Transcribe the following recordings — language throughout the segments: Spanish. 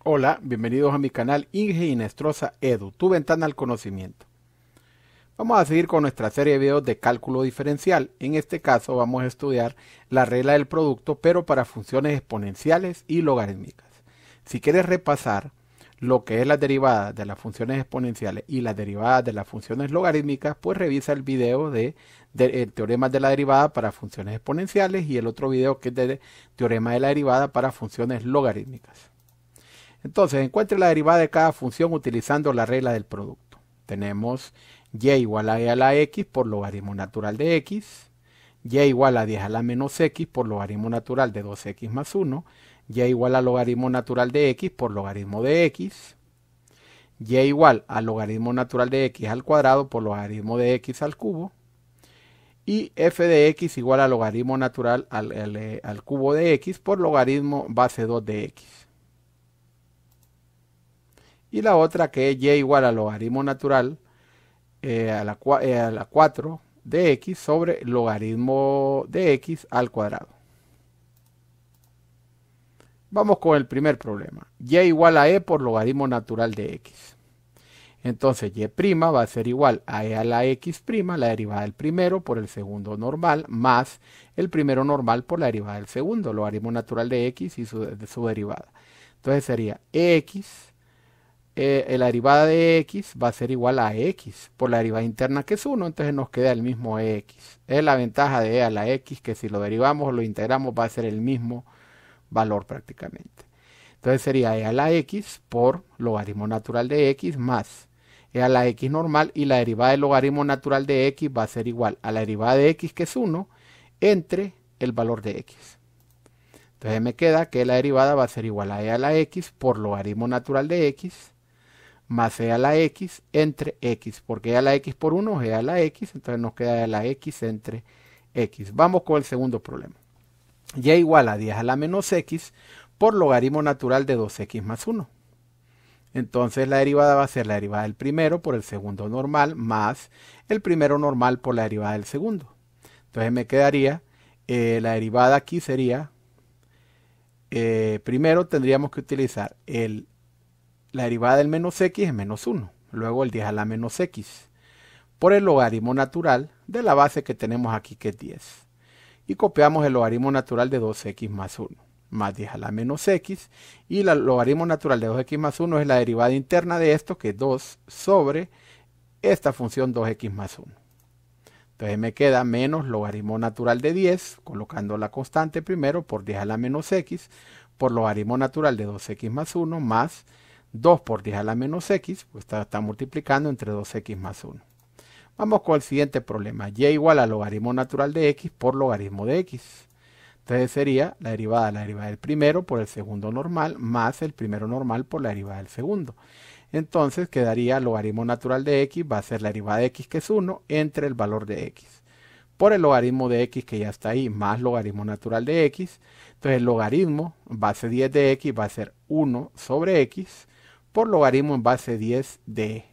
Hola, bienvenidos a mi canal Inge Hinestrosa Edu, tu ventana al conocimiento. Vamos a seguir con nuestra serie de videos de cálculo diferencial. En este caso vamos a estudiar la regla del producto, pero para funciones exponenciales y logarítmicas. Si quieres repasar lo que es la derivada de las funciones exponenciales y las derivadas de las funciones logarítmicas, pues revisa el video de teoremas de la derivada para funciones exponenciales y el otro video que es de teorema de la derivada para funciones logarítmicas. Entonces, encuentre la derivada de cada función utilizando la regla del producto. Tenemos y igual a e a la x por logaritmo natural de x, y igual a 10 a la menos x por logaritmo natural de 2x más 1, y igual a logaritmo natural de x por logaritmo de x, y igual a logaritmo natural de x al cuadrado por logaritmo de x al cubo, y f de x igual a logaritmo natural al cubo de x por logaritmo base 2 de x. Y la otra que es y igual a logaritmo natural a la 4 de x sobre logaritmo de x al cuadrado. Vamos con el primer problema. Y igual a e por logaritmo natural de x. Entonces y' va a ser igual a e a la x', la derivada del primero por el segundo normal, más el primero normal por la derivada del segundo, logaritmo natural de x y su derivada. Entonces sería x. La derivada de x va a ser igual a x por la derivada interna que es 1, entonces nos queda el mismo x. Es la ventaja de e a la x, que si lo derivamos o lo integramos va a ser el mismo valor prácticamente. Entonces sería e a la x por logaritmo natural de x más e a la x normal, y la derivada del logaritmo natural de x va a ser igual a la derivada de x, que es 1, entre el valor de x. Entonces me queda que la derivada va a ser igual a e a la x por logaritmo natural de x más e a la x entre x, porque e a la x por 1 es e a la x, entonces nos queda e a la x entre x. Vamos con el segundo problema. Y igual a 10 a la menos x por logaritmo natural de 2x más 1. Entonces la derivada va a ser la derivada del primero por el segundo normal más el primero normal por la derivada del segundo. Entonces me quedaría, la derivada aquí sería, primero tendríamos que utilizar la derivada del menos x es menos 1, luego el 10 a la menos x, por el logaritmo natural de la base que tenemos aquí, que es 10. Y copiamos el logaritmo natural de 2x más 1, más 10 a la menos x, y el logaritmo natural de 2x más 1 es la derivada interna de esto, que es 2 sobre esta función 2x más 1. Entonces me queda menos logaritmo natural de 10, colocando la constante primero, por 10 a la menos x, por logaritmo natural de 2x más 1, más 2 por 10 a la menos x, pues está multiplicando entre 2x más 1. Vamos con el siguiente problema. Y igual a logaritmo natural de x por logaritmo de x. Entonces sería la derivada del primero por el segundo normal, más el primero normal por la derivada del segundo. Entonces quedaría logaritmo natural de x, va a ser la derivada de x, que es 1, entre el valor de x, por el logaritmo de x, que ya está ahí, más logaritmo natural de x. Entonces el logaritmo base 10 de x va a ser 1 sobre x, por logaritmo en base 10 de e.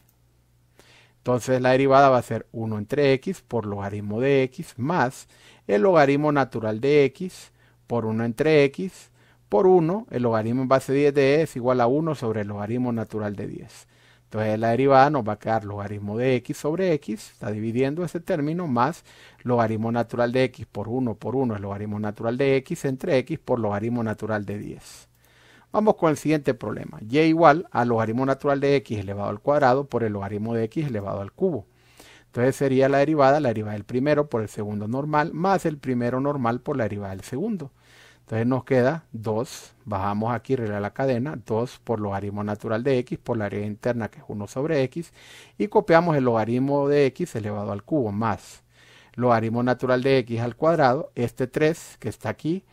Entonces la derivada va a ser 1 entre x por logaritmo de x más el logaritmo natural de x por 1 entre x por 1, el logaritmo en base 10 de e es igual a 1 sobre el logaritmo natural de 10. Entonces la derivada nos va a quedar logaritmo de x sobre x, está dividiendo ese término, más logaritmo natural de x por 1 es logaritmo natural de x entre x por logaritmo natural de 10. Vamos con el siguiente problema. Y igual a logaritmo natural de x elevado al cuadrado por el logaritmo de x elevado al cubo. Entonces sería la derivada del primero por el segundo normal, más el primero normal por la derivada del segundo. Entonces nos queda 2, bajamos aquí, regla la cadena, 2 por logaritmo natural de x por la derivada interna, que es 1 sobre x, y copiamos el logaritmo de x elevado al cubo, más logaritmo natural de x al cuadrado, este 3 que está aquí,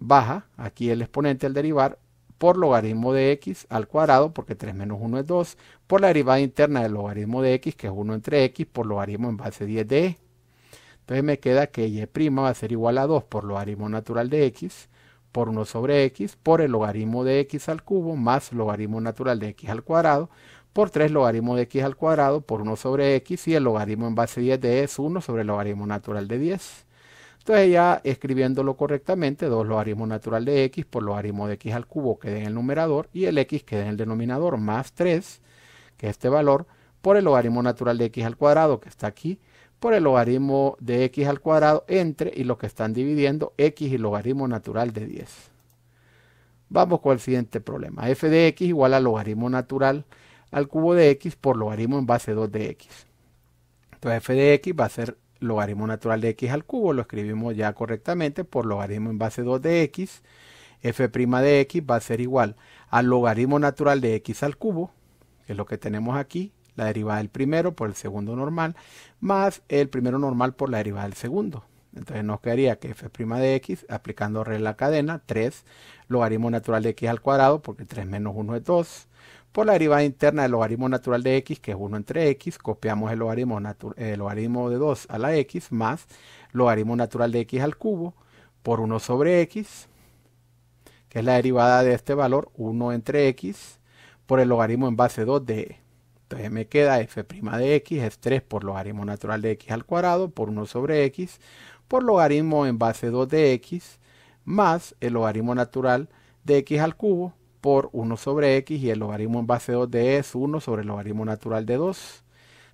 baja, aquí el exponente al derivar, por logaritmo de x al cuadrado, porque 3 menos 1 es 2, por la derivada interna del logaritmo de x, que es 1 entre x, por logaritmo en base 10 de e. Entonces me queda que y' va a ser igual a 2 por logaritmo natural de x, por 1 sobre x, por el logaritmo de x al cubo, más logaritmo natural de x al cuadrado, por 3 logaritmo de x al cuadrado, por 1 sobre x, y el logaritmo en base 10 de e es 1 sobre el logaritmo natural de 10. Entonces ya escribiéndolo correctamente, 2 logaritmo natural de x por logaritmo de x al cubo queda en el numerador y el x queda en el denominador, más 3, que es este valor, por el logaritmo natural de x al cuadrado, que está aquí, por el logaritmo de x al cuadrado entre, y lo que están dividiendo, x y logaritmo natural de 10. Vamos con el siguiente problema. F de x igual a logaritmo natural al cubo de x por logaritmo en base 2 de x. Entonces f de x va a ser logaritmo natural de x al cubo, lo escribimos ya correctamente, por logaritmo en base 2 de x. F' de x va a ser igual al logaritmo natural de x al cubo, que es lo que tenemos aquí, la derivada del primero por el segundo normal, más el primero normal por la derivada del segundo. Entonces nos quedaría que f' de x, aplicando regla cadena, 3 logaritmo natural de x al cuadrado, porque 3 menos 1 es 2, por la derivada interna del logaritmo natural de x, que es 1 entre x, copiamos el logaritmo de 2 a la x, más logaritmo natural de x al cubo, por 1 sobre x, que es la derivada de este valor, 1 entre x, por el logaritmo en base 2 de e. Entonces me queda f' de x es 3 por logaritmo natural de x al cuadrado, por 1 sobre x, por logaritmo en base 2 de x, más el logaritmo natural de x al cubo, por 1 sobre x, y el logaritmo en base 2 de e es 1 sobre el logaritmo natural de 2.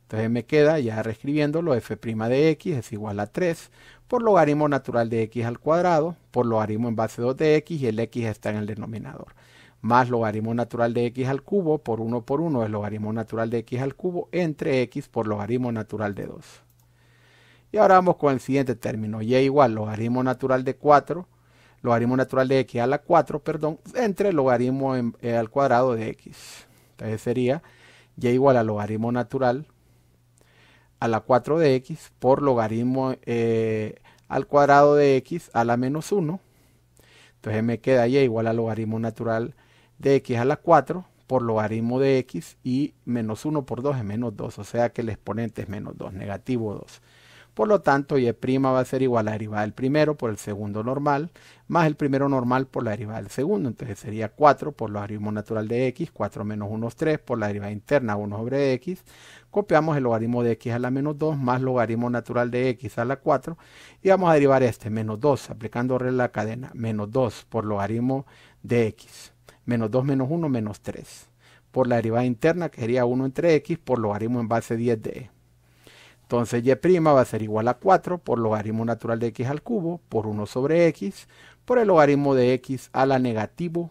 Entonces me queda, ya reescribiéndolo, f' de x es igual a 3 por logaritmo natural de x al cuadrado, por logaritmo en base 2 de x, y el x está en el denominador, más logaritmo natural de x al cubo, por 1 es logaritmo natural de x al cubo, entre x por logaritmo natural de 2. Y ahora vamos con el siguiente término, y igual logaritmo natural de 4, logaritmo natural de x a la 4, perdón, entre logaritmo al cuadrado de x. Entonces sería y igual a logaritmo natural a la 4 de x por logaritmo al cuadrado de x a la menos 1. Entonces me queda y igual a logaritmo natural de x a la 4 por logaritmo de x, y menos 1 por 2 es menos 2, o sea que el exponente es menos 2, negativo 2. Por lo tanto, y' va a ser igual a la derivada del primero por el segundo normal, más el primero normal por la derivada del segundo. Entonces sería 4 por logaritmo natural de x, 4 menos 1 es 3, por la derivada interna 1 sobre x. Copiamos el logaritmo de x a la menos 2, más logaritmo natural de x a la 4. Y vamos a derivar este, menos 2, aplicando regla cadena. Menos 2 por logaritmo de x. Menos 2 menos 1, menos 3. Por la derivada interna, que sería 1 entre x, por logaritmo en base 10 de e. Entonces y' va a ser igual a 4 por logaritmo natural de x al cubo, por 1 sobre x, por el logaritmo de x a la negativo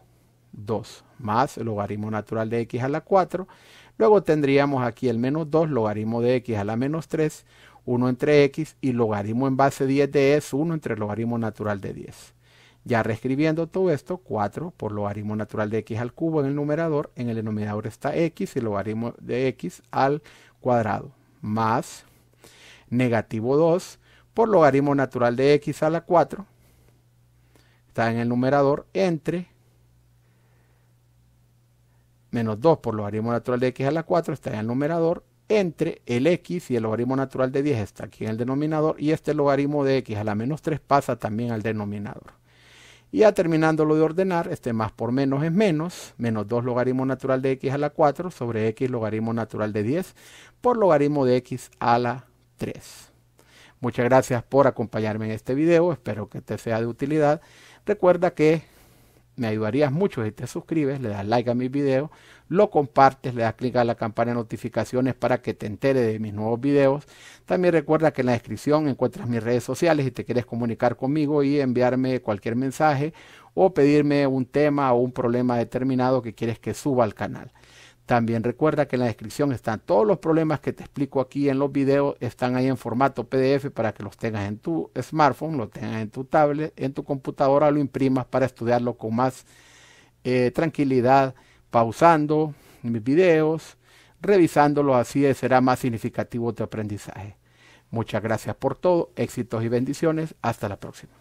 2, más el logaritmo natural de x a la 4. Luego tendríamos aquí el menos 2, logaritmo de x a la menos 3, 1 entre x, y logaritmo en base 10 de e es 1 entre el logaritmo natural de 10. Ya reescribiendo todo esto, 4 por logaritmo natural de x al cubo en el denominador está x y logaritmo de x al cuadrado, más negativo 2 por logaritmo natural de x a la 4, está en el numerador, entre menos 2 por logaritmo natural de x a la 4, está en el numerador, entre el x y el logaritmo natural de 10 está aquí en el denominador, y este logaritmo de x a la menos 3 pasa también al denominador. Y ya terminándolo de ordenar, este más por menos es menos 2 logaritmo natural de x a la 4 sobre x logaritmo natural de 10 por logaritmo de x a la 3. Muchas gracias por acompañarme en este video, espero que te sea de utilidad. Recuerda que me ayudarías mucho si te suscribes, le das like a mis videos, lo compartes, le das clic a la campana de notificaciones para que te enteres de mis nuevos videos. También recuerda que en la descripción encuentras mis redes sociales si te quieres comunicar conmigo y enviarme cualquier mensaje o pedirme un tema o un problema determinado que quieres que suba al canal. También recuerda que en la descripción están todos los problemas que te explico aquí en los videos, están ahí en formato PDF para que los tengas en tu smartphone, lo tengas en tu tablet, en tu computadora, lo imprimas para estudiarlo con más tranquilidad, pausando mis videos, revisándolo, así será más significativo tu aprendizaje. Muchas gracias por todo, éxitos y bendiciones, hasta la próxima.